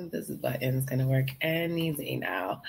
This button's gonna work any day now.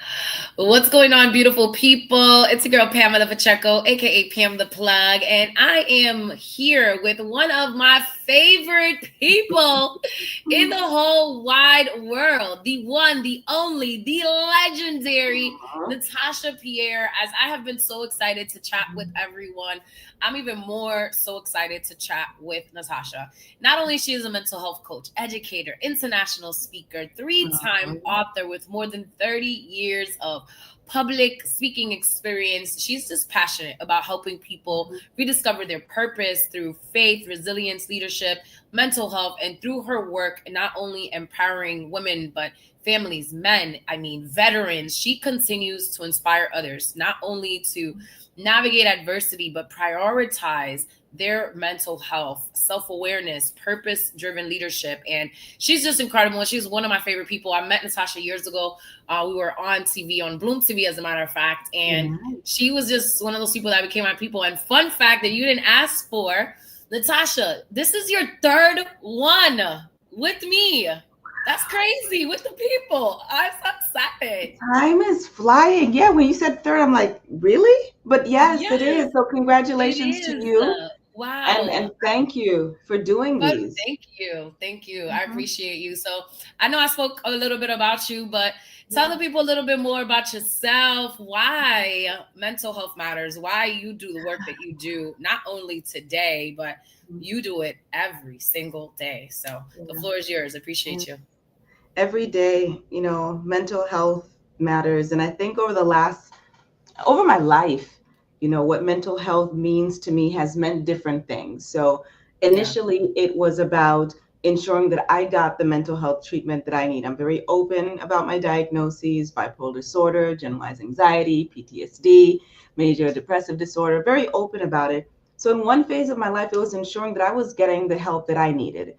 What's going on, beautiful people? It's your girl Pamela Pacheco, aka Pam the Plug, and I am here with one of my favorite people in the whole wide world. The one, the only, the legendary Natasha Pierre. As I have been so excited to chat with everyone, I'm even more so excited to chat with Natasha. Not only she is a mental health coach, educator, international speaker, three-time author with more than 30 years of public speaking experience. She's just passionate about helping people rediscover their purpose through faith, resilience, leadership, mental health, and through her work, not only empowering women, but families, men, veterans. She continues to inspire others, not only to navigate adversity, but prioritize their mental health, self-awareness, purpose-driven leadership. And she's just incredible. She's one of my favorite people. I met Natasha years ago. We were on TV, on Bloom TV, as a matter of fact. And she was just one of those people that became my people. And fun fact that you didn't ask for, Natasha, this is your third one with me. That's crazy, with the people. I'm so excited. Time is flying. Yeah, when you said third, I'm like, really? But yes, it is. So congratulations to you. Wow. And thank you for doing these. Thank you. I appreciate you. So I know I spoke a little bit about you, but tell the people a little bit more about yourself, why mental health matters, why you do the work that you do, not only today, but you do it every single day. So the floor is yours. I appreciate you. Every day, mental health matters. And I think over my life, what mental health means to me has meant different things. So initially it was about ensuring that I got the mental health treatment that I need. I'm very open about my diagnoses: bipolar disorder, generalized anxiety, PTSD, major depressive disorder, very open about it. So in one phase of my life, it was ensuring that I was getting the help that I needed.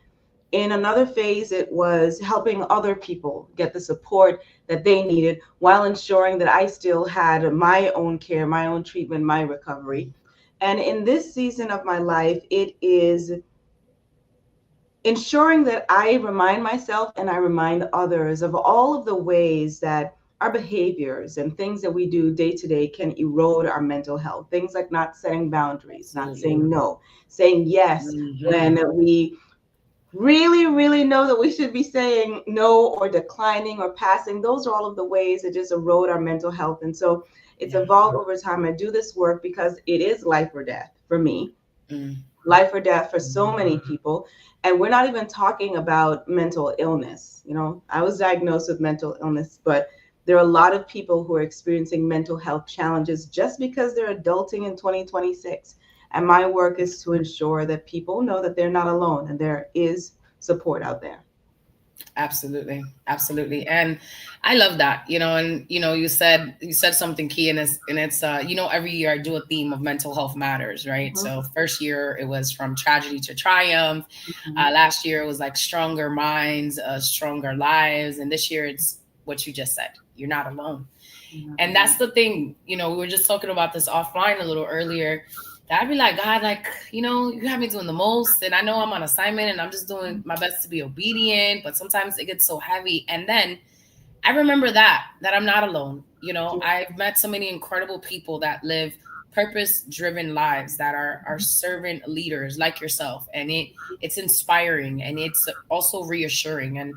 In another phase, it was helping other people get the support that they needed while ensuring that I still had my own care, my own treatment, my recovery. And in this season of my life, it is ensuring that I remind myself and I remind others of all of the ways that our behaviors and things that we do day to day can erode our mental health. Things like not setting boundaries, not saying no, saying yes when we really know that we should be saying no, or declining or passing. Those are all of the ways that just erode our mental health. And so it's evolved over time. I do this work because it is life or death for me, life or death for so many people. And we're not even talking about mental illness. I was diagnosed with mental illness, but there are a lot of people who are experiencing mental health challenges just because they're adulting in 2026. And my work is to ensure that people know that they're not alone and there is support out there. Absolutely. And I love that, and, you said something key, and it's every year I do a theme of mental health matters, right? So first year it was from tragedy to triumph. Last year it was like stronger minds, stronger lives. And this year it's what you just said. You're not alone. And that's the thing, we were just talking about this offline a little earlier. I'd be like, God, you have me doing the most. And I know I'm on assignment and I'm just doing my best to be obedient. But sometimes it gets so heavy. And then I remember that I'm not alone. I've met so many incredible people that live purpose-driven lives, that are servant leaders like yourself. And it's inspiring, and it's also reassuring. And,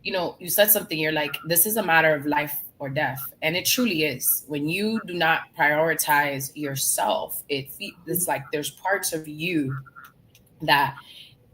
you said something, you're like, this is a matter of life or death. And it truly is. When you do not prioritize yourself, it's like there's parts of you that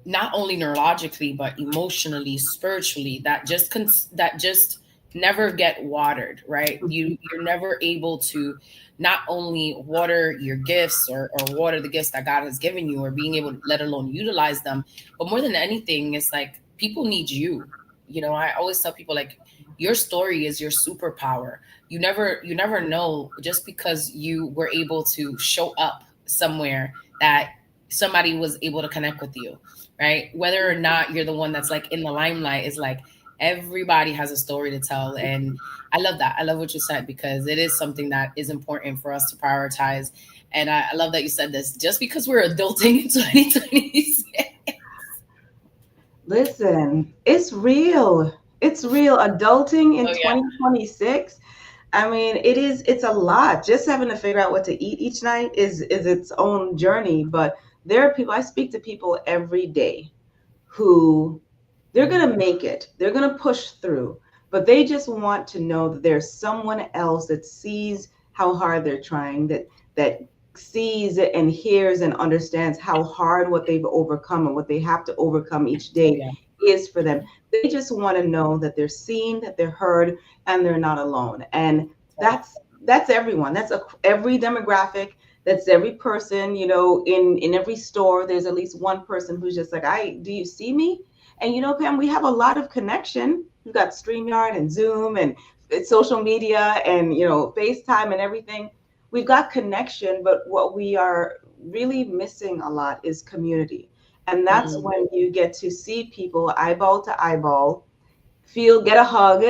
not only neurologically, but emotionally, spiritually, that just never get watered, right? You're never able to not only water your gifts or water the gifts that God has given you, or being able to, let alone utilize them. But more than anything, it's like people need you. I always tell people, like, your story is your superpower. You never know, just because you were able to show up somewhere, that somebody was able to connect with you, right? Whether or not you're the one that's like in the limelight, is like everybody has a story to tell. And I love that. I love what you said, because it is something that is important for us to prioritize. And I love that you said this, just because we're adulting in 2026. Listen, it's real. It's real. Adulting in Oh yeah. 2026. I mean, it's a lot. Just having to figure out what to eat each night is its own journey. But there are people, I speak to people every day who they're going to make it. They're going to push through, but they just want to know that there's someone else that sees how hard they're trying, that sees it and hears and understands how hard what they've overcome and what they have to overcome each Oh day yeah. is for them. They just want to know that they're seen, that they're heard, and they're not alone. And that's everyone. That's every demographic. That's every person. In every store, there's at least one person who's just like, "I do you see me?" And Pam, we have a lot of connection. We've got StreamYard and Zoom and social media and FaceTime and everything. We've got connection, but what we are really missing a lot is community. And that's Mm, when you get to see people eyeball to eyeball, get a hug,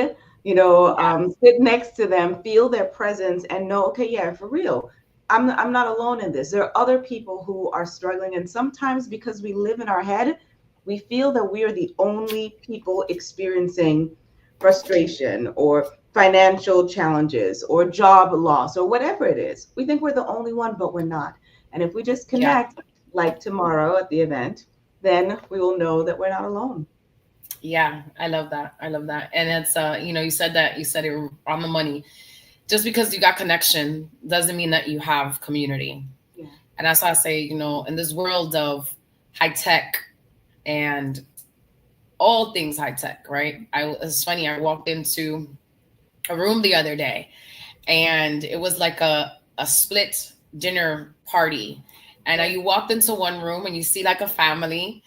yeah. sit next to them, feel their presence, and know, okay, yeah, for real. I'm not alone in this. There are other people who are struggling. And sometimes because we live in our head, we feel that we are the only people experiencing frustration or financial challenges or job loss or whatever it is. We think we're the only one, but we're not. And if we just Yeah. connect like tomorrow at the event, then we will know that we're not alone. Yeah. I love that. I love that. And it's you said it on the money. Just because you got connection doesn't mean that you have community. Yeah. And that's why I say, in this world of high tech and all things high tech, right? It's funny. I walked into a room the other day, and it was like a split dinner party. And you walked into one room and you see like a family,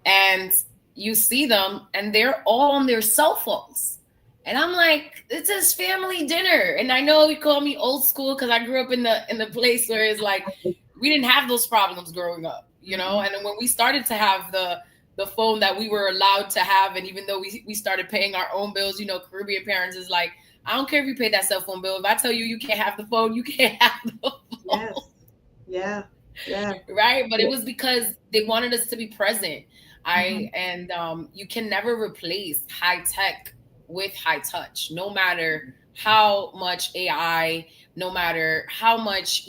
and you see them and they're all on their cell phones. And I'm like, it's this family dinner. And I know you call me old school because I grew up in the place where it's like we didn't have those problems growing up, And then when we started to have the phone that we were allowed to have, and even though we started paying our own bills, Caribbean parents is like, I don't care if you pay that cell phone bill. If I tell you you can't have the phone, you can't have the phone. Yes. Yeah. Yeah. Right, but it Yeah. was because they wanted us to be present. Mhm. I and You can never replace high tech with high touch, no matter how much AI, no matter how much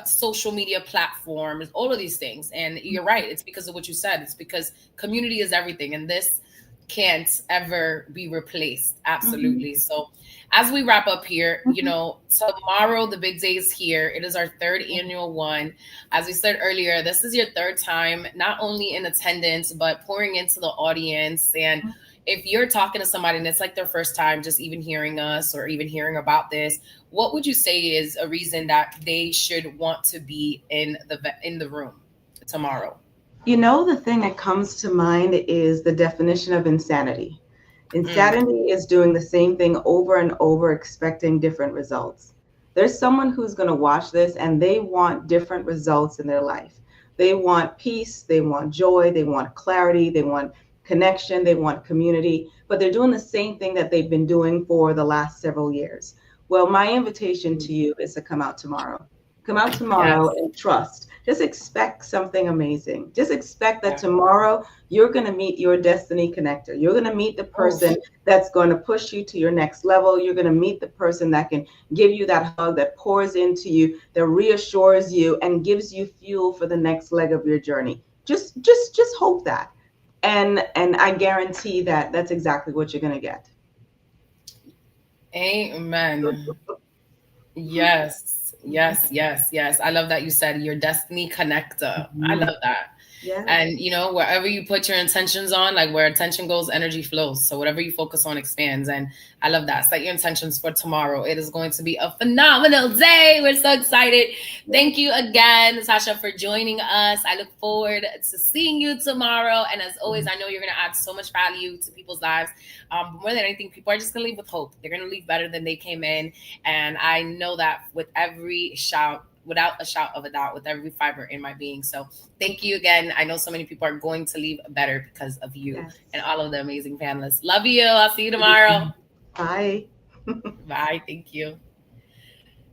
social media platforms, all of these things. And you're right, it's because of what you said. It's because community is everything, and this can't ever be replaced. Mhm. Absolutely. So as we wrap up here, tomorrow the big day is here. It is our third annual one. As we said earlier, this is your third time, not only in attendance, but pouring into the audience. And if you're talking to somebody and it's like their first time just even hearing us or even hearing about this, what would you say is a reason that they should want to be in the room tomorrow? The thing that comes to mind is the definition of insanity. Mm, Insanity is doing the same thing over and over, expecting different results. There's someone who's going to watch this and they want different results in their life. They want peace, they want joy, they want clarity, they want connection, they want community, but they're doing the same thing that they've been doing for the last several years. Well, my invitation to you is to come out tomorrow. Come out tomorrow yes. and trust. Just expect something amazing. Just expect that Yeah. tomorrow you're going to meet your destiny connector. You're going to meet the Oh, person that's going to push you to your next level. You're going to meet the person that can give you that hug, that pours into you, that reassures you and gives you fuel for the next leg of your journey. Just hope that. And I guarantee that that's exactly what you're going to get. amen. Yes, yes, yes, yes. I love that you said your destiny connector. I Mhm. love that. Yes. And wherever you put your intentions on, like where attention goes, energy flows. So whatever you focus on expands. And I love that. Set your intentions for tomorrow. It is going to be a phenomenal day. We're so excited. Thank you again, Natasha, for joining us. I look forward to seeing you tomorrow. And as always, I know you're going to add so much value to people's lives. But more than anything, people are just going to leave with hope. They're going to leave better than they came in. And I know that with every shout, without a shout of a doubt, with every fiber in my being. So thank you again. I know so many people are going to leave better because of you and Yes. all of the amazing panelists. Love you. I'll see you tomorrow. Bye. Bye. Thank you.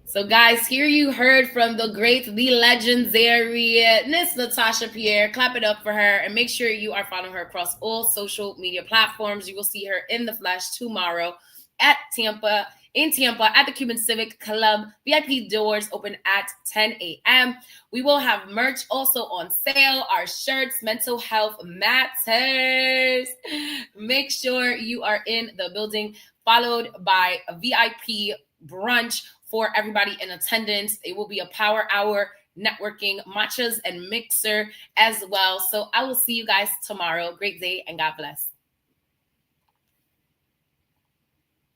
So, guys, here you heard from the great, the legendary Miss Natasha Pierre. Clap it up for her and make sure you are following her across all social media platforms. You will see her in the flesh tomorrow at Tampa, in Tampa, at the Cuban Civic Club. VIP doors open at 10 a.m. We will have merch also on sale. Our shirts, Mental Health Matters. Make sure you are in the building, followed by a VIP brunch for everybody in attendance. It will be a power hour, networking, matchas, and mixer as well. So I will see you guys tomorrow. Great day and God bless.